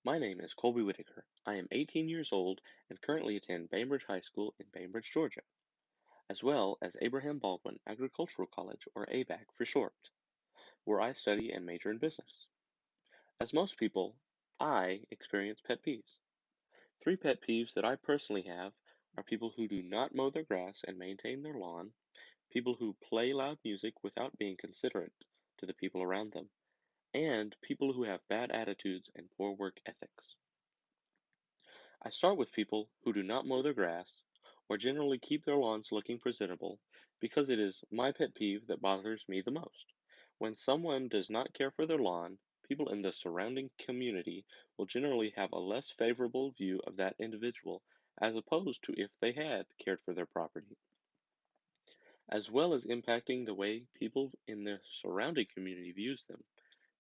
My name is Colby Whitaker. I am 18 years old and currently attend Bainbridge High School in Bainbridge, Georgia, as well as Abraham Baldwin Agricultural College, or ABAC for short, where I study and major in business. As most people, I experience pet peeves. Three pet peeves that I personally have are people who do not mow their grass and maintain their lawn, people who play loud music without being considerate to the people around them, and people who have bad attitudes and poor work ethics. I start with people who do not mow their grass or generally keep their lawns looking presentable because it is my pet peeve that bothers me the most. When someone does not care for their lawn, people in the surrounding community will generally have a less favorable view of that individual as opposed to if they had cared for their property, as well as impacting the way people in the surrounding community views them.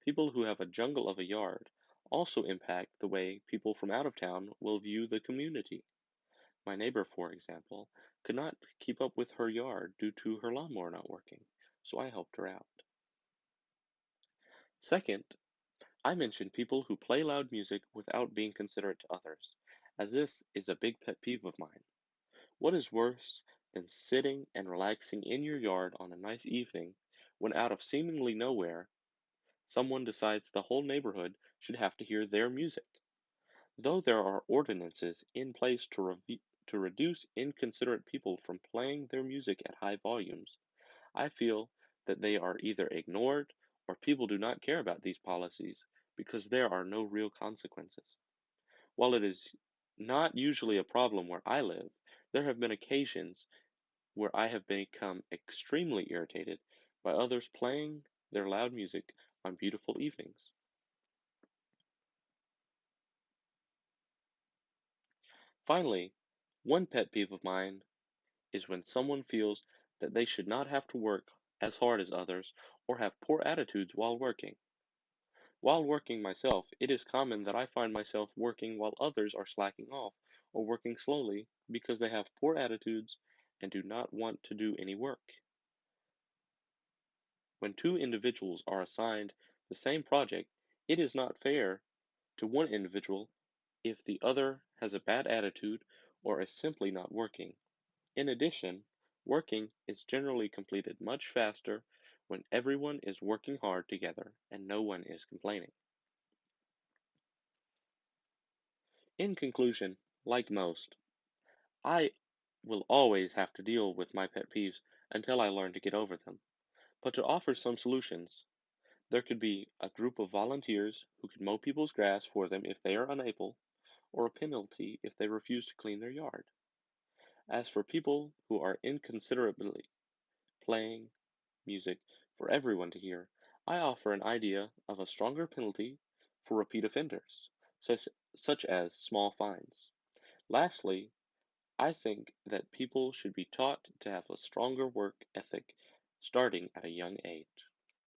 People who have a jungle of a yard also impact the way people from out of town will view the community. My neighbor, for example, could not keep up with her yard due to her lawnmower not working, so I helped her out. Second, I mentioned people who play loud music without being considerate to others, as this is a big pet peeve of mine. What is worse than sitting and relaxing in your yard on a nice evening when out of seemingly nowhere, someone decides the whole neighborhood should have to hear their music? Though there are ordinances in place to reduce inconsiderate people from playing their music at high volumes, I feel that they are either ignored or people do not care about these policies because there are no real consequences. While it is not usually a problem where I live, there have been occasions where I have become extremely irritated by others playing their loud music on beautiful evenings. Finally, one pet peeve of mine is when someone feels that they should not have to work as hard as others or have poor attitudes while working. While working myself, it is common that I find myself working while others are slacking off or working slowly because they have poor attitudes and do not want to do any work. When two individuals are assigned the same project, it is not fair to one individual if the other has a bad attitude or is simply not working. In addition, working is generally completed much faster when everyone is working hard together and no one is complaining. In conclusion, like most, I will always have to deal with my pet peeves until I learn to get over them. But to offer some solutions, there could be a group of volunteers who could mow people's grass for them if they are unable, or a penalty if they refuse to clean their yard. As for people who are inconsiderately playing music for everyone to hear, I offer an idea of a stronger penalty for repeat offenders, such as small fines. Lastly, I think that people should be taught to have a stronger work ethic starting at a young age.